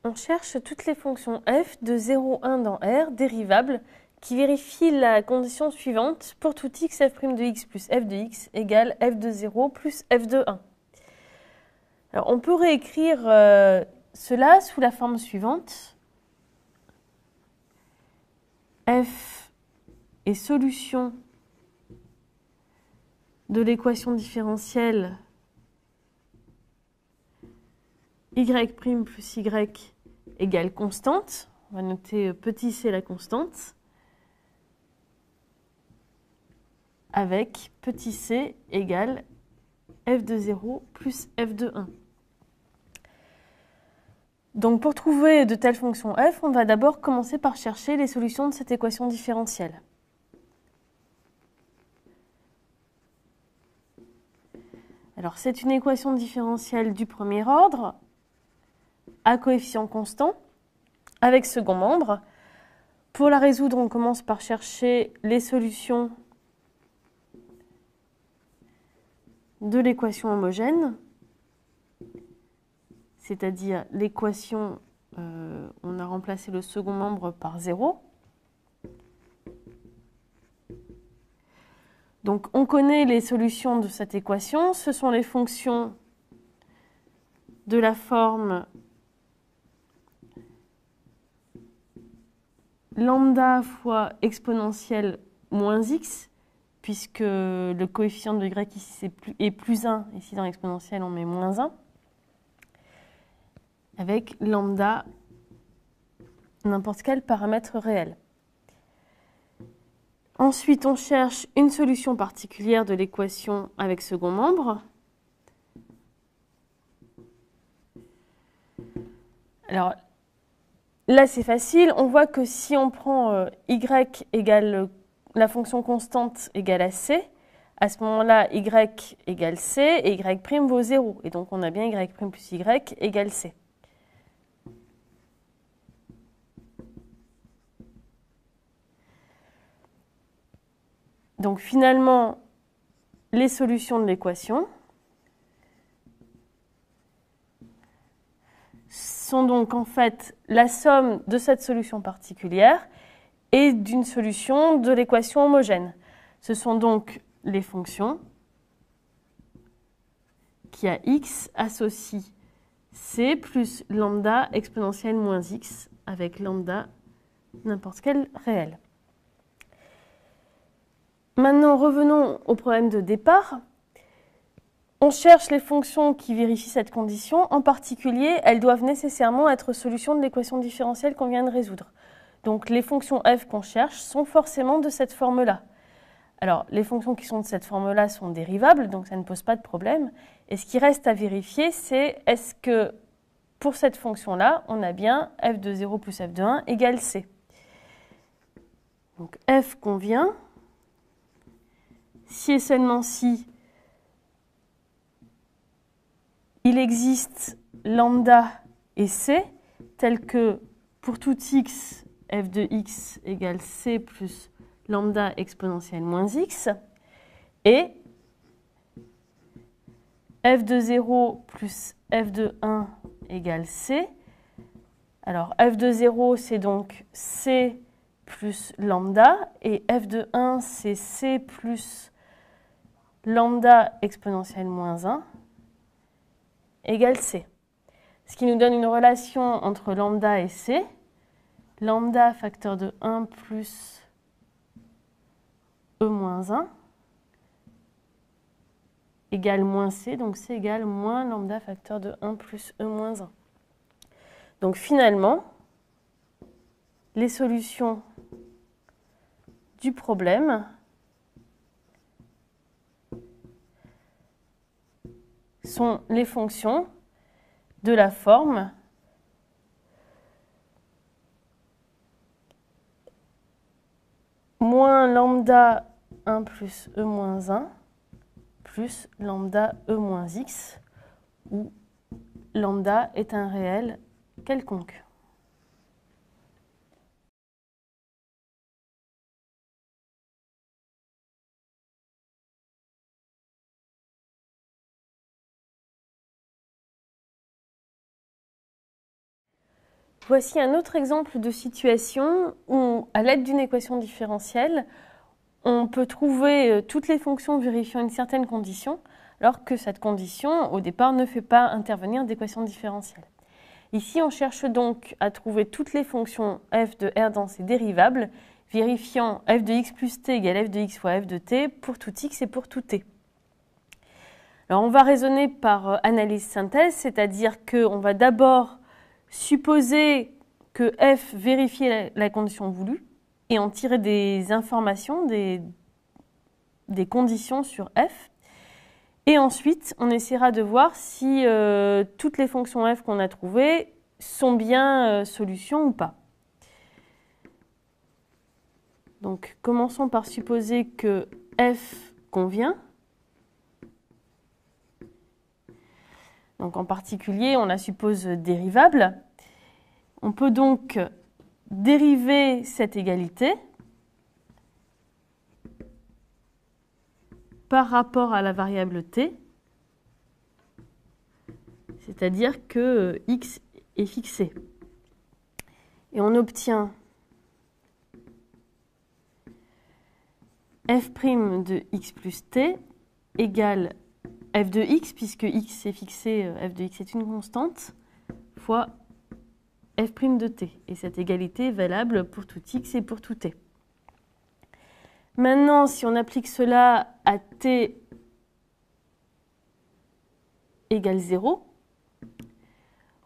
On cherche toutes les fonctions f de 0, 1 dans R, dérivables, qui vérifient la condition suivante pour tout x f' de x plus f de x égale f de 0 plus f de 1. Alors, on peut réécrire cela sous la forme suivante. F est solution de l'équation différentielle y' plus y égale constante. On va noter petit c la constante. Avec petit c égale f de 0 plus f de 1. Donc pour trouver de telles fonctions f, on va d'abord commencer par chercher les solutions de cette équation différentielle. Alors c'est une équation différentielle du premier ordre, à coefficient constant, avec second membre. Pour la résoudre, on commence par chercher les solutions de l'équation homogène, c'est-à-dire l'équation, on a remplacé le second membre par 0. Donc on connaît les solutions de cette équation, ce sont les fonctions de la forme lambda fois exponentielle moins x, puisque le coefficient de y ici est plus 1, ici dans l'exponentielle on met moins 1, avec lambda n'importe quel paramètre réel. Ensuite, on cherche une solution particulière de l'équation avec second membre. Alors, là, c'est facile. On voit que si on prend y égale la fonction constante égale à c, à ce moment-là, y égale c et y' vaut 0. Et donc, on a bien y' plus y égale c. Donc, finalement, les solutions de l'équation sont donc en fait la somme de cette solution particulière et d'une solution de l'équation homogène. Ce sont donc les fonctions qui à x associent c plus lambda exponentielle moins x avec lambda n'importe quel réel. Maintenant, revenons au problème de départ. On cherche les fonctions qui vérifient cette condition. En particulier, elles doivent nécessairement être solutions de l'équation différentielle qu'on vient de résoudre. Donc les fonctions f qu'on cherche sont forcément de cette forme-là. Alors, les fonctions qui sont de cette forme-là sont dérivables, donc ça ne pose pas de problème. Et ce qui reste à vérifier, c'est est-ce que pour cette fonction-là, on a bien f de 0 plus f de 1 égale c. Donc f convient si et seulement si il existe lambda et c, tel que pour tout x, f de x égale c plus lambda exponentielle moins x, et f de 0 plus f de 1 égale c. Alors f de 0, c'est donc c plus lambda, et f de 1, c'est c plus lambda exponentielle moins 1 égale c. Ce qui nous donne une relation entre lambda et c. Lambda facteur de 1 plus e moins 1 égale moins c, donc c égale moins lambda facteur de 1 plus e moins 1. Donc finalement, les solutions du problème sont les fonctions de la forme moins lambda 1 plus e moins 1 plus lambda e moins x, où lambda est un réel quelconque. Voici un autre exemple de situation où, à l'aide d'une équation différentielle, on peut trouver toutes les fonctions vérifiant une certaine condition, alors que cette condition, au départ, ne fait pas intervenir d'équation différentielle. Ici, on cherche donc à trouver toutes les fonctions f de R dans ses dérivables, vérifiant f de x plus t égale f de x fois f de t pour tout x et pour tout t. Alors, on va raisonner par analyse-synthèse, c'est-à-dire qu'on va d'abord supposer que f vérifie la condition voulue et en tirer des informations, des conditions sur f. Et ensuite, on essaiera de voir si toutes les fonctions f qu'on a trouvées sont bien solutions ou pas. Donc, commençons par supposer que f convient. Donc, en particulier, on la suppose dérivable. On peut donc dériver cette égalité par rapport à la variable t, c'est-à-dire que x est fixé. Et on obtient f' de x plus t égale f de x, puisque x est fixé, f de x est une constante, fois f' de t. Et cette égalité est valable pour tout x et pour tout t. Maintenant, si on applique cela à t égale 0,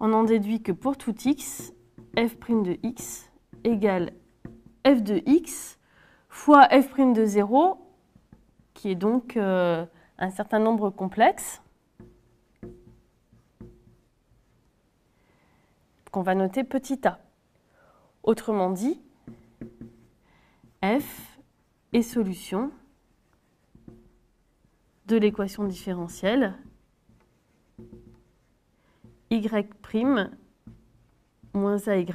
on en déduit que pour tout x, f' de x égale f de x fois f' de 0, qui est donc un certain nombre complexe, qu'on va noter petit a. Autrement dit, f est solution de l'équation différentielle y' moins ay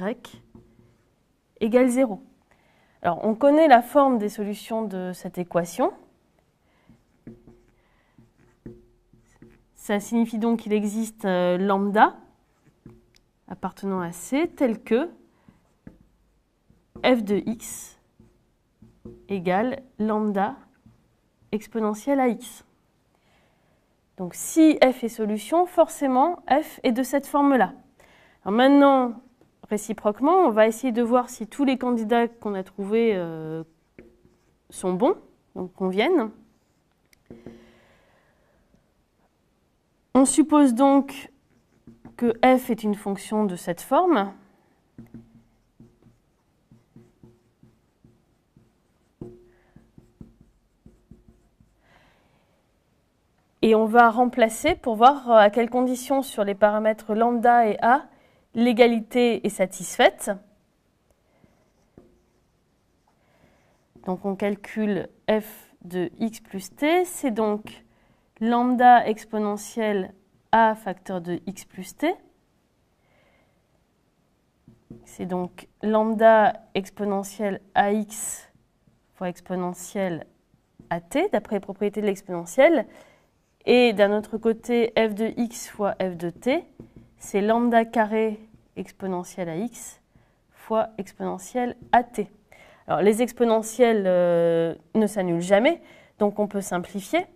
égale 0. Alors, on connaît la forme des solutions de cette équation. Ça signifie donc qu'il existe lambda appartenant à C tel que f de x égale lambda exponentielle à x. Donc si f est solution, forcément f est de cette forme-là. Alors maintenant, réciproquement, on va essayer de voir si tous les candidats qu'on a trouvés sont bons, donc conviennent. On suppose donc que f est une fonction de cette forme. Et on va remplacer pour voir à quelles conditions sur les paramètres lambda et a l'égalité est satisfaite. Donc on calcule f de x plus t, c'est donc lambda exponentielle a facteur de x plus t. C'est donc lambda exponentielle ax fois exponentielle at, d'après les propriétés de l'exponentielle. Et d'un autre côté, f de x fois f de t, c'est lambda carré exponentielle à x fois exponentielle à t. Alors les exponentielles ne s'annulent jamais, donc on peut simplifier.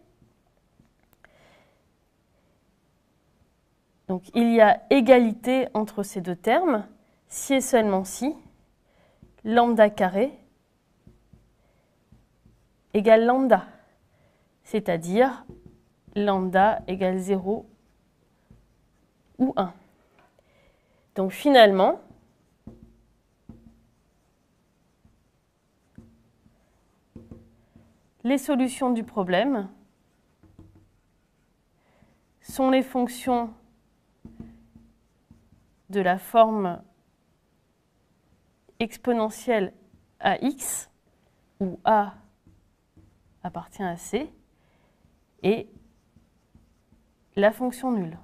Donc il y a égalité entre ces deux termes, si et seulement si lambda carré égale lambda, c'est-à-dire lambda égale 0 ou 1. Donc finalement, les solutions du problème sont les fonctions de la forme exponentielle à x, où a appartient à c, et la fonction nulle.